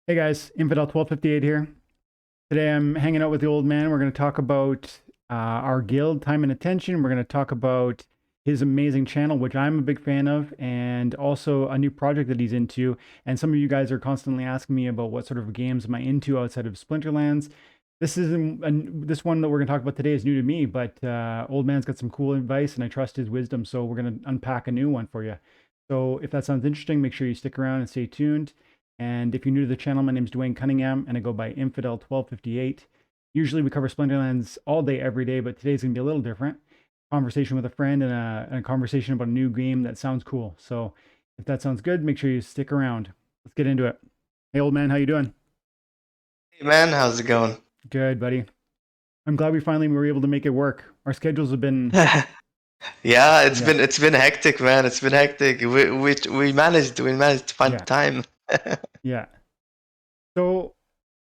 Hey guys, Infidel 1258 here. Today I'm hanging out with the old man. We're going to talk about our guild, time and attention. We're going to talk about his amazing channel, which I'm a big fan of, and also a new project that he's into. And some of you guys are constantly asking me about what sort of games am I into outside of Splinterlands. This one that we're going to talk about today is new to me, but old man's got some cool advice, and I trust his wisdom. So we're going to unpack a new one for you. So if that sounds interesting, make sure you stick around and stay tuned. And if you're new to the channel, my name is Dwayne Cunningham, and I go by Infidel 1258. Usually we cover Splinterlands all day, every day, but today's gonna be a little different. Conversation with a friend and a conversation about a new game that sounds cool. So if that sounds good, make sure you stick around. Let's get into it. Hey, old man, how you doing? Hey man, how's it going? Good, buddy. I'm glad we finally were able to make it work. Our schedules have been, Yeah, it's yeah, been hectic, man. It's been hectic. We managed to find yeah, the time. yeah. So,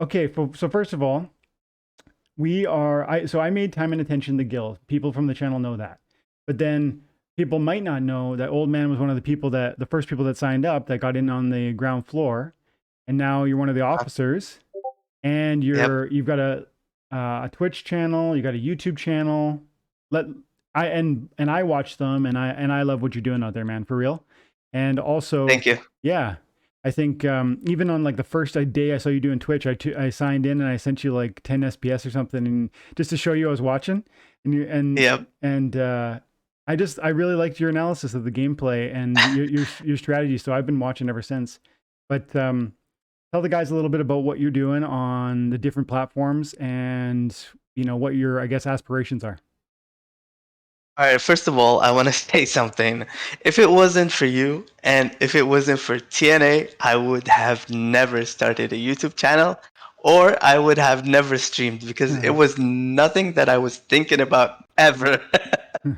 okay, so first of all, I made time and attention the guild. People from the channel know that. But then people might not know that old man was one of the first people that signed up that got in on the ground floor. And now you're one of the officers, and Yep. you've got a Twitch channel, you got a YouTube channel. Let and I watch them, and I love what you're doing out there, man, for real. And also, Thank you. yeah, I think even on like the first day I saw you doing Twitch, I signed in and I sent you like 10 SPS or something, and just to show you I was watching, and you Yep. and I really liked your analysis of the gameplay and your strategy. So I've been watching ever since. But tell the guys a little bit about what you're doing on the different platforms, and what your, I guess, aspirations are. All right, first of all, I want to say something. If it wasn't for you and if it wasn't for TNA, I would have never started a YouTube channel or I would have never streamed because it was nothing that I was thinking about ever. Me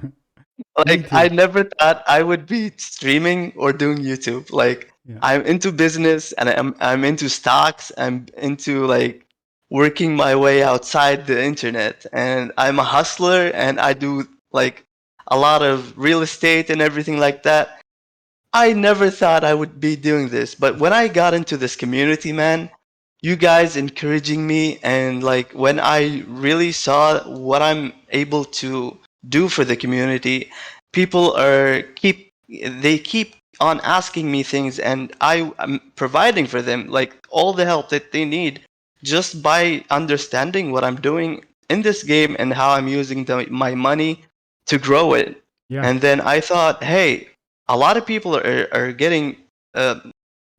Like I too. never thought I would be streaming or doing YouTube. Like Yeah. I'm into business and I'm into stocks. I'm into like working my way outside the internet and I'm a hustler and I do like a lot of real estate and everything like that. I never thought I would be doing this, but when I got into this community, man, you guys encouraging me and like when I really saw what I'm able to do for the community, people are keep on asking me things and I am providing for them like all the help that they need just by understanding what I'm doing in this game and how I'm using my money to grow it. Yeah. And then I thought, hey, a lot of people are getting uh,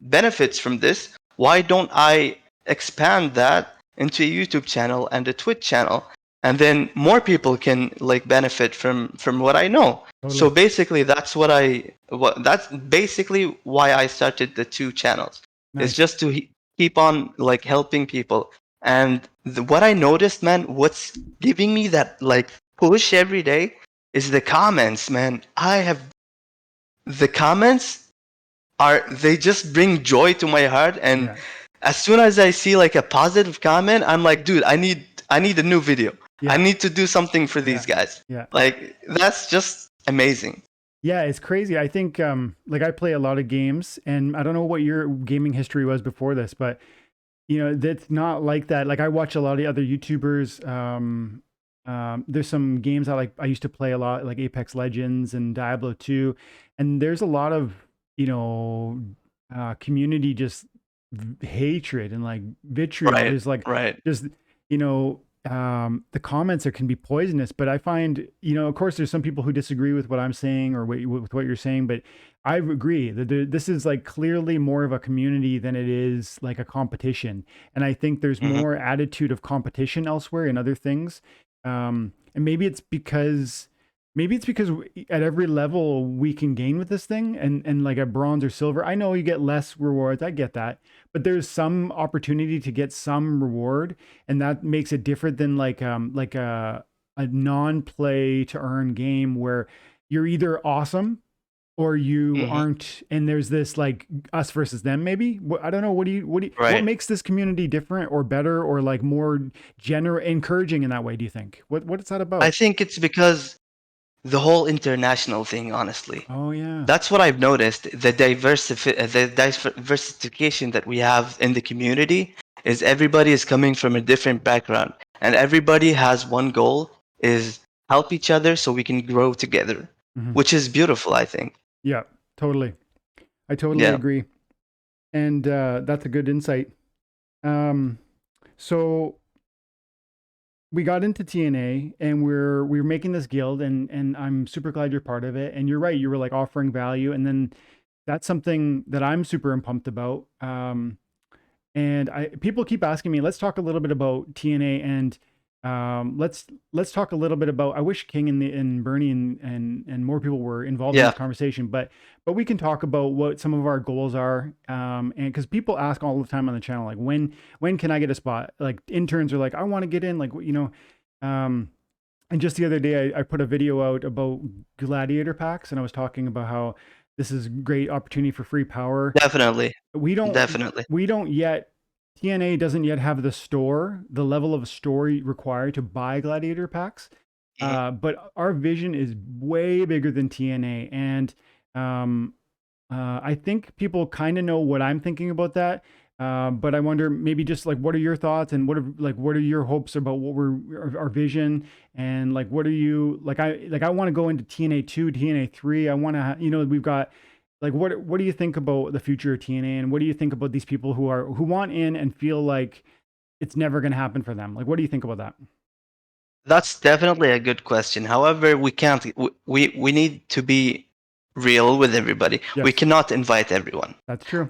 benefits from this. Why don't I expand that into a YouTube channel and a Twitch channel? And then more people can like benefit from what I know. So Totally. basically, that's basically why I started the two channels. It's Nice. just to keep on like helping people. And what I noticed, man, what's giving me that like push every day is the comments, man. I have the comments are they just bring joy to my heart, and Yeah. as soon as I see like a positive comment, I'm like, dude, I need a new video. I Yeah. need to do something for these Yeah. guys. Yeah. Like that's just amazing. Yeah, it's crazy. I think like I play a lot of games, and I don't know what your gaming history was before this, but that's not like that. Like I watch a lot of other YouTubers. There's some games I used to play a lot, like Apex Legends and Diablo 2, and there's a lot of you know community just hatred and like vitriol. Right, There's like right. just the comments can be poisonous. But I find, of course, there's some people who disagree with what I'm saying or with what you're saying, but I agree that this is like clearly more of a community than it is like a competition. And I think there's Hmm. more attitude of competition elsewhere in other things. And maybe it's because at every level we can gain with this thing, and like at bronze or silver, I know you get less rewards. I get that, but there's some opportunity to get some reward, and that makes it different than like a non-play to earn game where you're either awesome or you Hmm. aren't, and there's this like us versus them. Maybe I don't know. What Right. makes this community different or better or like more encouraging in that way? Do you think? What's that I about? think it's because the whole international thing, honestly. Oh yeah. That's what I've noticed. The diversification that we have in the community is everybody is coming from a different background, and everybody has one goal: is help each other so we can grow together, Hmm. which is beautiful, I think. Yeah, totally. I totally Yeah, agree. And that's a good insight. Um, so we got into TNA and we're making this guild, and I'm super glad you're part of it. And you're right, you were like offering value, and then that's something that I'm super pumped about. And I people keep asking me, let's talk a little bit about TNA, and let's talk a little bit about. I wish King and Bernie and more people were involved in yeah, this conversation, but we can talk about what some of our goals are. And because people ask all the time on the channel, like when can I get a spot? Like interns are like, I want to get in, like um, and just the other day, I put a video out about gladiator packs, and I was talking about how this is a great opportunity for free power. definitely, we don't definitely. we don't yet TNA doesn't yet have the level of story required to buy gladiator packs. Mhm. But our vision is way bigger than TNA, and um, I think people kind of know what I'm thinking about that. But I wonder maybe just like what are your thoughts, and what are your hopes about what our vision, and like what are you I want to go into TNA 2, TNA 3. I want to we've got like what do you think about the future of TNA, and what do you think about these people who want in and feel like it's never going to happen for them? Like what do you think about that? That's definitely a good question. However, we can't. We need to be real with everybody. We Yes, cannot invite everyone. that's true.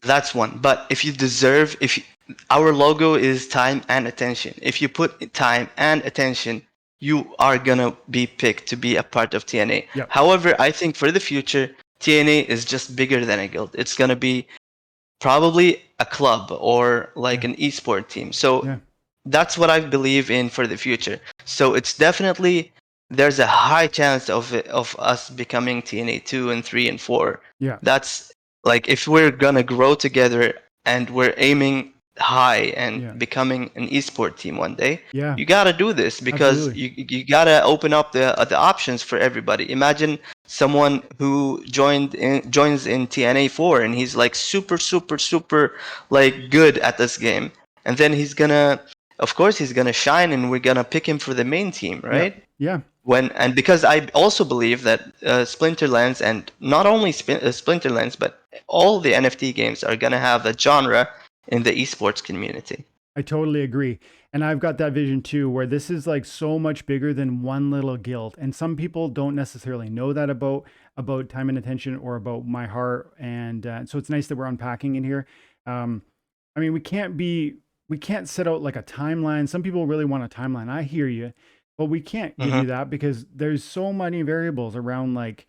That's one. But if you deserve, if you, our logo is time and attention. If you put time and attention, you are gonna be picked to be a part of TNA. Yep. However, I think for the future, TNA is just bigger than a guild. It's gonna be probably a club or like Yeah. an esport team. So Yeah. that's what I believe in for the future. So it's definitely there's a high chance of us becoming TNA 2 and 3 and 4. Yeah. That's like if we're gonna grow together and we're aiming high and Yeah. becoming an esport team one day. Yeah. You gotta do this because Absolutely. you gotta open up the options for everybody. Imagine someone who joins in TNA 4 and he's like super like good at this game, and then he's gonna of course he's gonna shine and we're gonna pick him for the main team, Yeah. right? Yeah. And because I also believe that Splinterlands, and not only Splinterlands but all the NFT games are gonna have a genre in the esports community. I totally agree. And I've got that vision too, where this is like so much bigger than one little guild. And some people don't necessarily know that about time and attention or about my heart. And so it's nice that we're unpacking in here. Um, I mean, we can't set out like a timeline. Some people really want a timeline. I hear you, but we can't give Hmm. you that because there's so many variables around like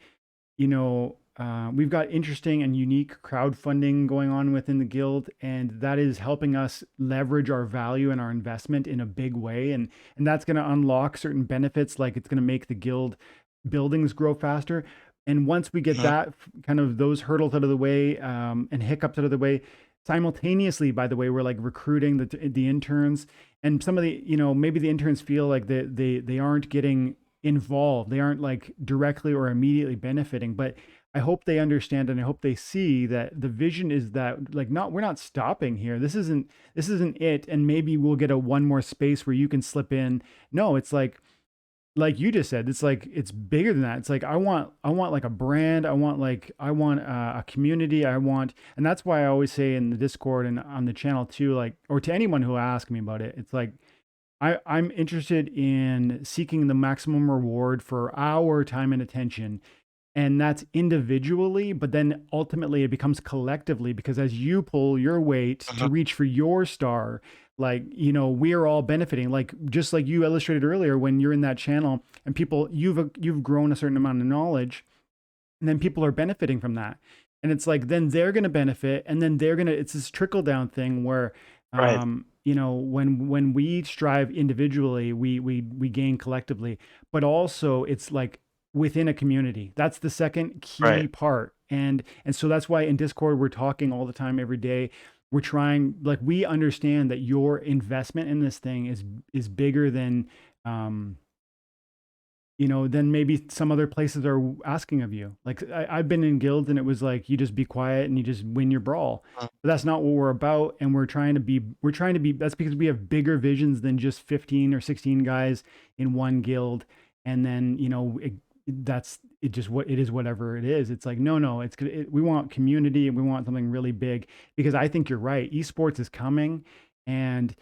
we've got interesting and unique crowdfunding going on within the guild, and that is helping us leverage our value and our investment in a big way. And that's going to unlock certain benefits, like it's going to make the guild buildings grow faster. And once we get Hmm. that kind of those hurdles out of the way and hiccups out of the way, simultaneously, by the way, we're like recruiting the interns, and some of the maybe the interns feel like they aren't getting involved, they aren't like directly or immediately benefiting, but I hope they understand, and I hope they see that the vision is that like not we're not stopping here. This isn't it, and maybe we'll get a one more space where you can slip in. No, it's like you just said, it's like it's bigger than that. It's like I want like a brand. I want a community. And that's why I always say in the Discord and on the channel too, like, or to anyone who asks me about it, it's like I'm interested in seeking the maximum reward for our time and attention, and that's individually, but then ultimately it becomes collectively, because as you pull your weight to Hmm. reach for your star, like we are all benefiting, like just like you illustrated earlier when you're in that channel and people you've grown a certain amount of knowledge, and then people are benefiting from that, and it's like then they're going to benefit, and then it's this trickle down thing where Right, when we strive individually, we gain collectively, but also it's like within a community. That's the second key right. part. And so that's why in Discord we're talking all the time every day. We're trying, like, we understand that your investment in this thing is bigger than um then maybe some other places are asking of you. Like I've been in guilds and it was like you just be quiet and you just win your brawl. But that's not what we're about. And we're trying to be, that's because we have bigger visions than just 15 or 16 guys in one guild. And then, that's it, just what it is, whatever it is. It's like, no, we want community and we want something really big, because I think you're right. Esports is coming. And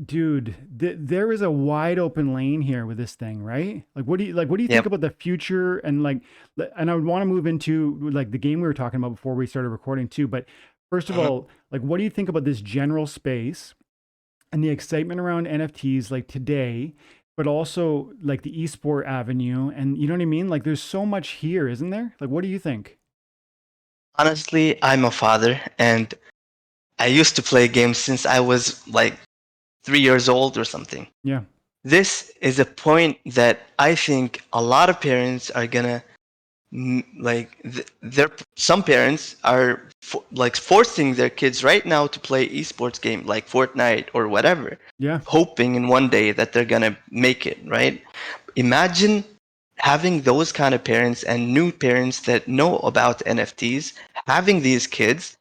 dude, there is a wide open lane here with this thing, right? Like, what do you think Yep. about the future? And like, and I would want to move into like the game we were talking about before we started recording too. But first of Mhm. all, like, what do you think about this general space and the excitement around NFTs like today, but also like the esport avenue? And you know what I mean? Like, there's so much here, isn't there? Like, what do you think? Honestly, I'm a father, and I used to play games since I was like 3 years old or something. Yeah, This is a point that I think a lot of parents are gonna some parents are like forcing their kids right now to play esports game like Fortnite or whatever, yeah, hoping in one day that they're gonna make it, right? Imagine having those kind of parents and new parents that know about NFTs, having these kids.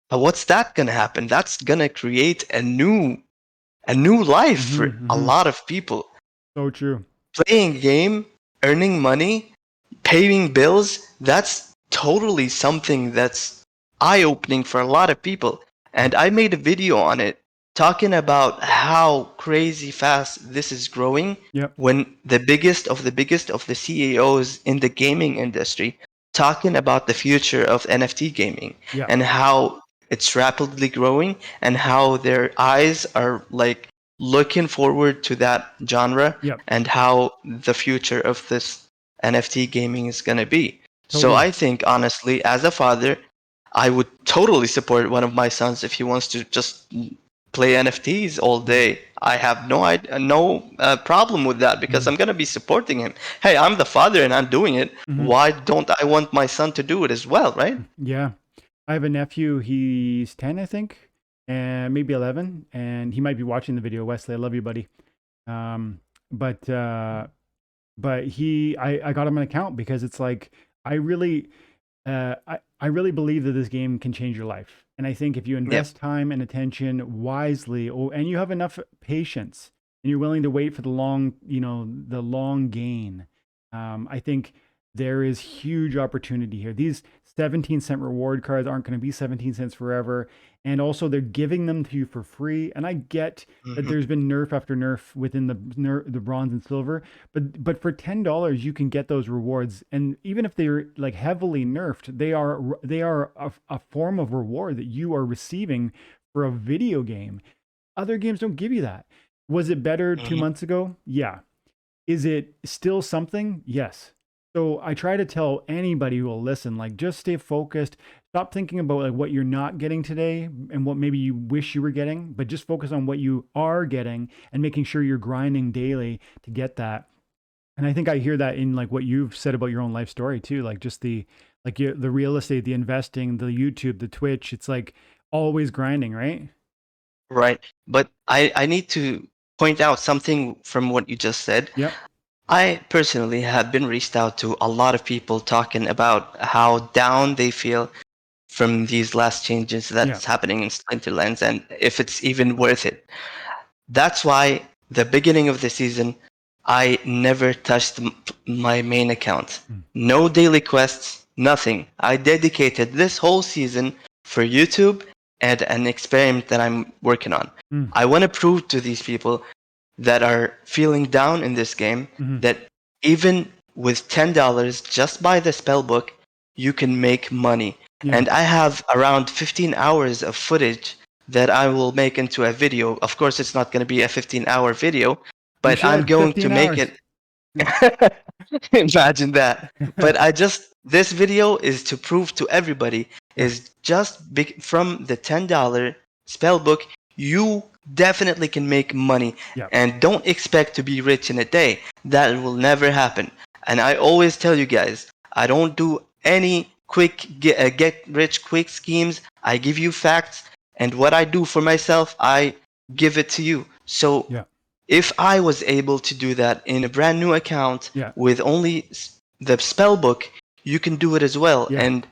What's that gonna happen? That's gonna create a new life mm-hmm, for a mm-hmm. lot of people. So true. Playing game, earning money, paying bills, that's totally something that's eye-opening for a lot of people. And I made a video on it talking about how crazy fast this is growing, Yep, when the biggest of the CEOs in the gaming industry talking about the future of NFT gaming yep, and how it's rapidly growing and how their eyes are like looking forward to that genre yep, and how the future of this NFT gaming is going to be. So totally. I think honestly, as a father, I would totally support one of my sons if he wants to just play NFTs all Yeah. day. I have no problem with that because Mhm. I'm going to be supporting him. Hey, I'm the father and I'm doing it. Mhm. Why don't I want my son to do it as well, right? Yeah. I have a nephew. He's 10, I think, and maybe 11, and he might be watching the video. Wesley, I love you, buddy. Um, but I got him an account because it's like I really I really believe that this game can change your life. And I think if you Yep. invest time and attention wisely, and you have enough patience, and you're willing to wait for the long gain, I think there is huge opportunity here. These 17-cent reward cards aren't going to be 17 cents forever. And also, they're giving them to you for free. And I get that Hmm. there's been nerf after nerf within the bronze and silver, but for $10 you can get those rewards. And even if they're like heavily nerfed, they are a form of reward that you are receiving for a video game. Other games don't give you that. Was it better two Hmm. months ago? Yeah. Is it still something? Yes. So I try to tell anybody who will listen, like, just stay focused. Stop thinking about like what you're not getting today and what maybe you wish you were getting, but just focus on what you are getting and making sure you're grinding daily to get that. And I think I hear that in like what you've said about your own life story too, like just the real estate, the investing, the YouTube, the Twitch. It's like always grinding, right? Right. But I need to point out something from what you just said. Yep. I personally have been reached out to a lot of people talking about how down they feel from these last changes Yeah. that's happening in Splinterlands and if it's even worth it. That's why the beginning of the season, I never touched my main account. Mm. No daily quests, nothing. I dedicated this whole season for YouTube and an experiment that I'm working on. Mm. I want to prove to these people that are feeling down in this game Hmm. that even with $10 just buy the spell book, you can make money. Yeah. And I have around 15 hours of footage that I will make into a video. Of course, it's not going to be a 15-hour video, You but I'm should going to 15 make hours. it. Imagine that. But this video is to prove to everybody Yeah. is just from the $10 spell book, you definitely can make money. Yeah. And don't expect to be rich in a day. That will never happen. And I always tell you guys, I don't do any quick get rich quick schemes. I give you facts, and what I do for myself, I give it to you. So Yeah. If I was able to do that in a brand new account Yeah. with only the spell book, you can do it as well. Yeah. And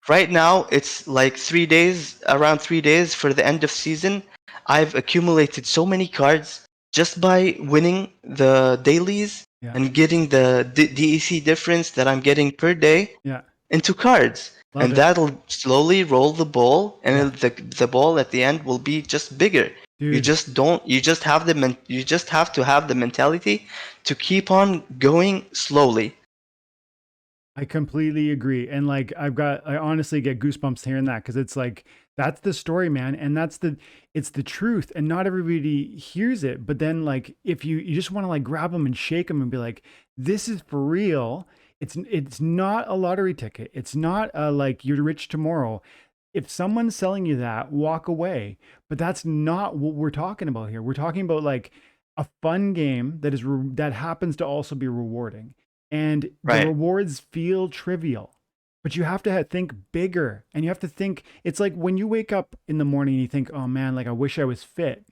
right now, it's like 3 days, around 3 days for the end of season. I've accumulated so many cards just by winning the dailies Yeah. and getting the DEC difference that I'm getting per day Yeah. into cards. Love And it. that'll slowly roll the ball, and Yeah. the ball at the end will be just bigger. You Dude, just don't. You just have you just have to have the mentality to keep on going slowly. I completely agree. And like I honestly get goosebumps hearing that because it's like that's the story, man. And it's the truth. And not everybody hears it. But then like if you just want to like grab them and shake them and be like, this is for real. It's not a lottery ticket. It's not a like you're rich tomorrow. If someone's selling you that, walk away. But that's not what we're talking about here. We're talking about like a fun game that happens to also be rewarding, and the Right. rewards feel trivial, but you have to think bigger, and you have to think. It's like when you wake up in the morning and you think, oh man, like I wish I was fit.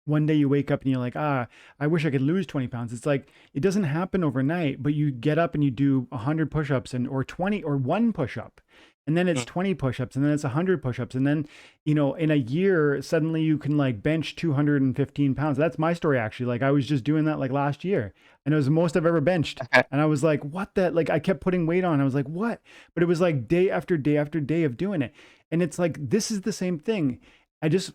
One day you wake up and you're like, I wish I could lose 20 pounds. It's like it doesn't happen overnight, but you get up and you do 100 push-ups or 20 or one push-up, and then it's 20 push-ups, and then it's 100 push-ups, and then in a year suddenly you can like bench 215 pounds. That's my story actually. Like I was just doing that like last year, and it was the most I've ever benched. And I was like, what the, like I kept putting weight on. I was like, what? But it was like day after day after day of doing it. And it's like, this is the same thing.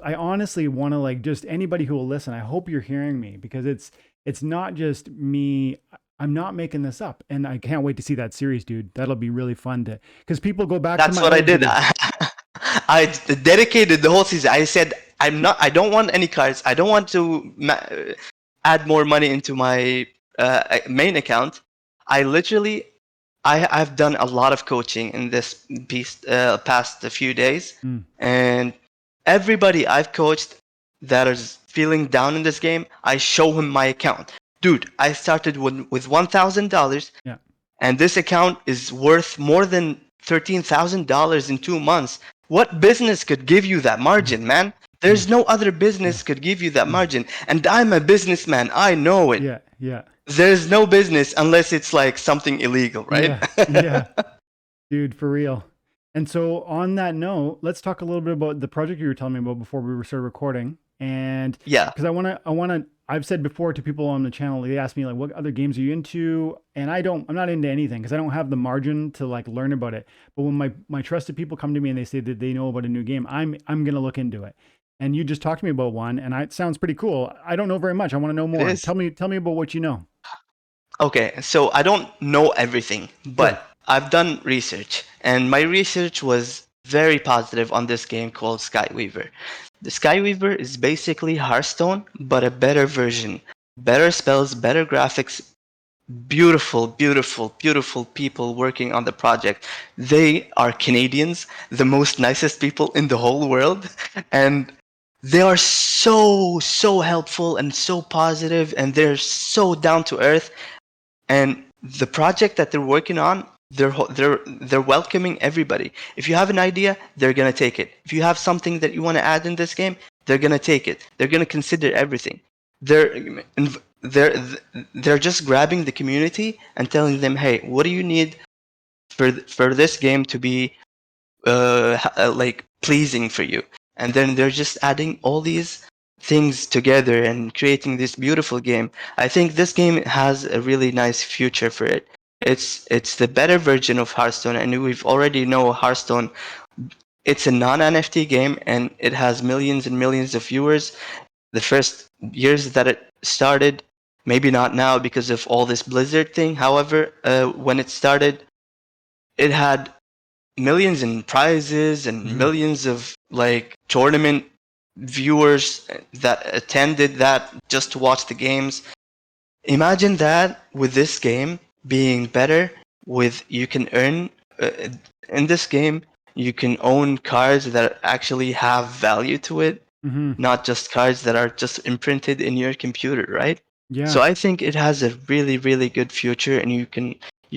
I honestly want to like just anybody who will listen, I hope you're hearing me, because it's not just me. I'm not making this up, and I can't wait to see that series, dude. That'll be really fun because people go back to That's my what I old did. videos. I dedicated the whole season. I said I don't want any cards. I don't want to add more money into my main account. I literally I've done a lot of coaching in this past few days, Mm, and everybody I've coached that is feeling down in this game, I show him my account. Dude, I started with $1,000, yeah, and this account is worth more than $13,000 in 2 months. What business could give you that margin, man? dude, There's no other yeah, business could give you that margin. And I'm a businessman. I know it. yeah, yeah, There's no business unless it's like something illegal, right? yeah, yeah, dude, for real. And so on that note, let's talk a little bit about the project you were telling me about before we started recording. And Yeah. because I've said before to people on the channel, they ask me like, what other games are you into? And I'm not into anything because I don't have the margin to like learn about it. But when my trusted people come to me and they say that they know about a new game, I'm going to look into it. And you just talked to me about one, and it sounds pretty cool. I don't know very much. I want to know It more. is. Tell me about what you know. Okay, so I don't know everything, Sure. but I've done research, and my research was very positive on this game called Skyweaver. The Skyweaver is basically Hearthstone, but a better version. Better spells, better graphics, beautiful, beautiful, beautiful people working on the project. They are Canadians, the most nicest people in the whole world, and they are so, so helpful and so positive, and they're so down to earth. And the project that they're working on, they're welcoming everybody. If you have an idea, they're gonna take it. If you have something that you want to add in this game, they're gonna take it. They're gonna consider everything. They're they're they're just grabbing the community and telling them, hey, what do you need for this game to be like pleasing for you? And then they're just adding all these things together and creating this beautiful game. I think this game has a really nice future for it. It's the better version of Hearthstone, and we've already know Hearthstone. It's a non-NFT game, and it has millions and millions of viewers. The first years that it started, maybe not now because of all this Blizzard thing. However, when it started, it had millions in prizes and Mhm. millions of like tournament viewers that attended that just to watch the games. Imagine that with this game being better, with you can earn in this game, you can own cards that actually have value to it, Mhm. not just cards that are just imprinted in your computer, right? So Yeah. I think it has a really, really good future, and you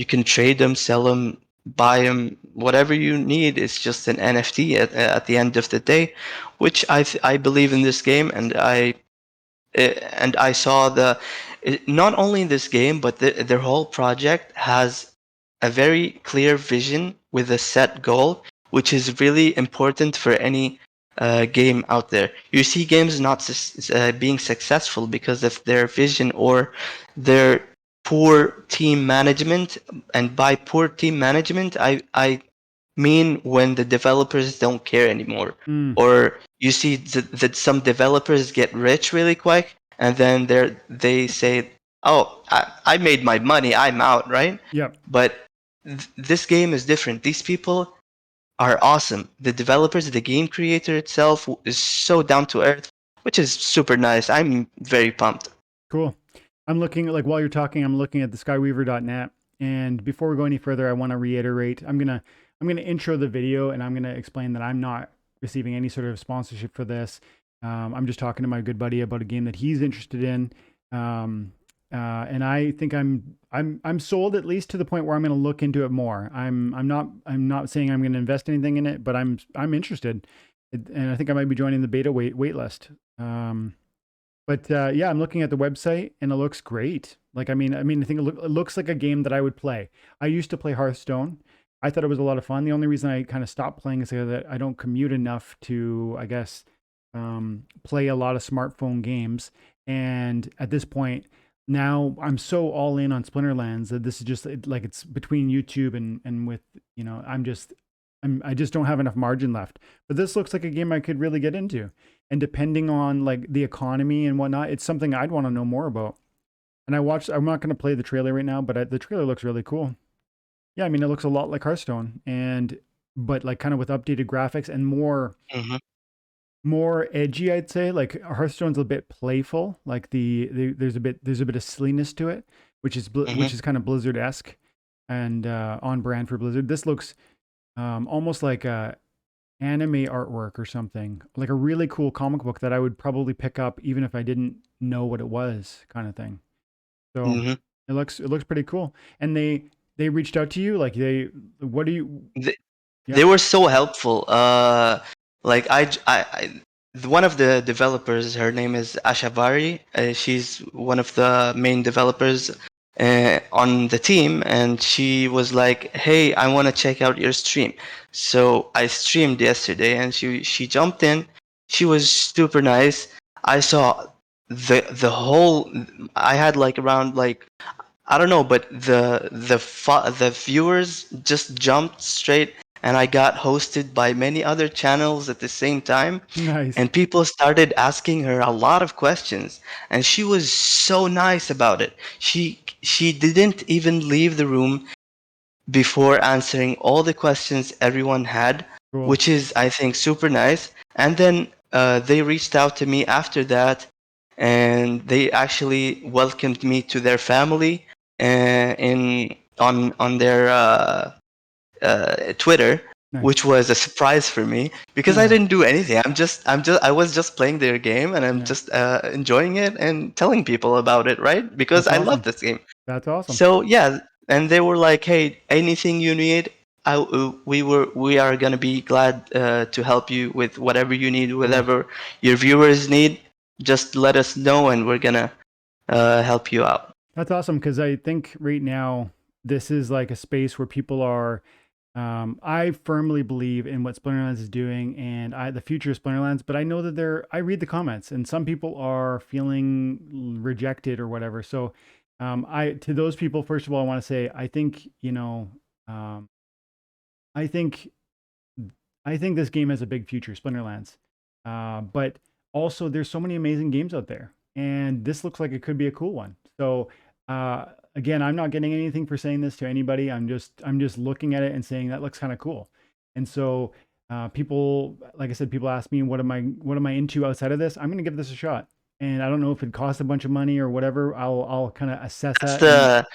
can trade them, sell them, buy them, whatever you need. It's just an NFT at the end of the day, which I believe in this game, and and I saw not only this game, but their whole project has a very clear vision with a set goal, which is really important for any game out there. You see games not being successful because of their vision or their poor team management. And by poor team management, I mean when the developers don't care anymore, Mm, or you see that some developers get rich really quick, and then they say, "Oh, I made my money, I'm out," right? yep. But this game is different. These people are awesome. The developers, the game creator itself is so down to earth, which is super nice. I'm very pumped. Cool. I'm looking like while you're talking, I'm looking at the Skyweaver.net. And before we go any further, I want to reiterate, I'm gonna intro the video and I'm gonna explain that I'm not receiving any sort of sponsorship for this. I'm just talking to my good buddy about a game that he's interested in. And I think I'm sold, at least to the point where I'm going to look into it more. I'm not saying I'm going to invest anything in it, but I'm interested, and I think I might be joining the beta wait list. But yeah, I'm looking at the website and it looks great. Like, I think it looks like a game that I would play. I used to play Hearthstone. I thought it was a lot of fun. The only reason I kind of stopped playing is that I don't commute enough to, I guess, play a lot of smartphone games. And at this point, now I'm so all in on Splinterlands that this is just like it's between YouTube and with, I just don't have enough margin left. But this looks like a game I could really get into. And depending on like the economy and whatnot, it's something I'd want to know more about. And I'm not going to play the trailer right now, but the trailer looks really cool. Yeah, I mean, it looks a lot like Hearthstone, but like kind of with updated graphics and Hmm. more edgy, I'd say. Like Hearthstone's a bit playful, like there's a bit of silliness to it, Hmm. which is kind of Blizzard-esque and on brand for Blizzard. This looks almost like a anime artwork or something, like a really cool comic book that I would probably pick up even if I didn't know what it was, kind of thing. So Hmm. it looks pretty cool. And they reached out to you, like what do you? Yeah, They were so helpful. Like one of the developers, her name is Ashavari. She's one of the main developers on the team, and she was like, "Hey, I want to check out your stream." So I streamed yesterday, and she jumped in. She was super nice. I saw the whole. I had like around like I don't know, but the viewers just jumped straight, and I got hosted by many other channels at the same time, nice. and people started asking her a lot of questions, and she was so nice about it. She didn't even leave the room before answering all the questions everyone had, Cool. which is, I think, super nice. And then they reached out to me after that, and they actually welcomed me to their family in on their Twitter, Nice. which was a surprise for me because I Yeah. didn't do anything. I was just playing their game, and I'm Yeah. just enjoying it and telling people about it, right? Because That's I love awesome. this game. That's awesome. So yeah, and they were like, "Hey, anything you need, we are gonna be glad to help you with whatever you need, Cool. whatever your viewers need. Just let us know, and we're gonna help you out." That's awesome because I think right now this is like a space where people are. I firmly believe in what Splinterlands is doing and the future of Splinterlands, but I know that I read the comments and some people are feeling rejected or whatever. So, to those people, first of all, I want to say, um, I think, I think this game has a big future, Splinterlands. But also there's so many amazing games out there and this looks like it could be a cool one. So, again, I'm not getting anything for saying this to anybody. I'm just looking at it and saying that looks kind of cool. And so people, like I said, people ask me what am I into outside of this? I'm going to give this a shot. And I don't know if it costs a bunch of money or whatever. I'll kind of assess That's that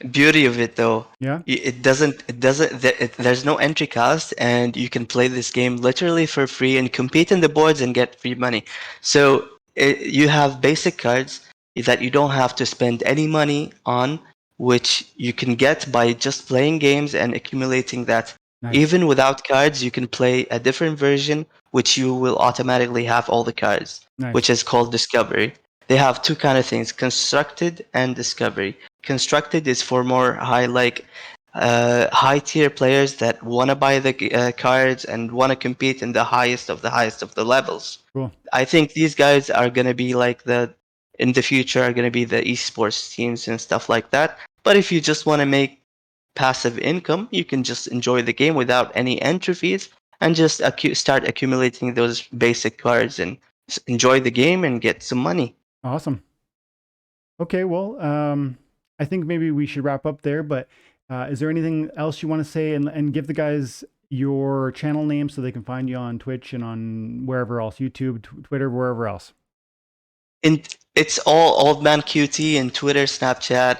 and the beauty of it, though. yeah, There's no entry cost, and you can play this game literally for free and compete in the boards and get free money. So you have basic cards that you don't have to spend any money on, which you can get by just playing games and accumulating that. nice, Even without cards, you can play a different version, which you will automatically have all the cards, which nice. is called Discovery. they have two kind of things: constructed and discovery. Constructed is for more high tier players that want to buy the cards and want to compete in the highest of the levels. Cool. I think these guys are gonna be like in the future are gonna be the esports teams and stuff like that. But if you just want to make passive income, you can just enjoy the game without any entry fees and just start accumulating those basic cards and enjoy the game and get some money. Awesome. Okay, well, I think maybe we should wrap up there, but is there anything else you want to say, and give the guys your channel name so they can find you on Twitch and on wherever else, YouTube, Twitter, wherever else? It's all OldmanQT in Twitter, Snapchat,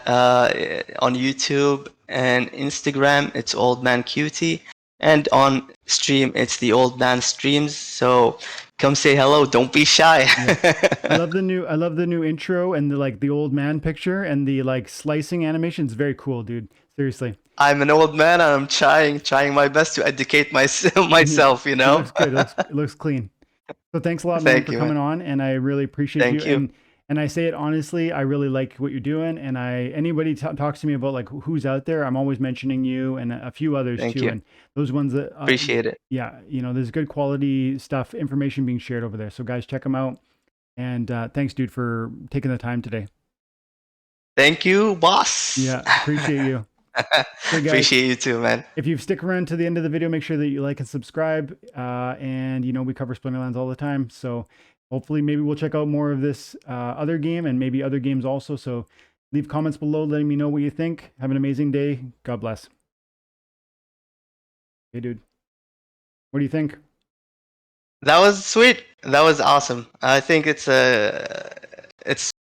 on YouTube and Instagram. It's OldmanQT, and on stream it's the Old Man Streams. So come say hello. Don't be shy. Yeah. I love the new intro and the old man picture and the slicing animation. It's very cool, dude. Seriously. I'm an old man, and I'm trying my best to educate myself. You It know. looks good. It looks clean. So thanks a lot, man, Thank for you, coming man. on, and I really appreciate Thank you. And I say it honestly, I really like what you're doing, and anybody talks to me about who's out there, I'm always mentioning you and a few others Thank too, you. and those ones that Appreciate it. yeah, there's good quality stuff, information being shared over there. So guys, check them out, and thanks, dude, for taking the time today. Thank you, boss. Yeah, appreciate you. So guys, appreciate you too, man. if you've stick around to the end of the video, make sure that you like and subscribe. And we cover Splinterlands all the time. So hopefully maybe we'll check out more of this other game and maybe other games also. So leave comments below letting me know what you think. Have an amazing day. God bless. Hey, dude. What do you think? That was sweet. That was awesome. I think it's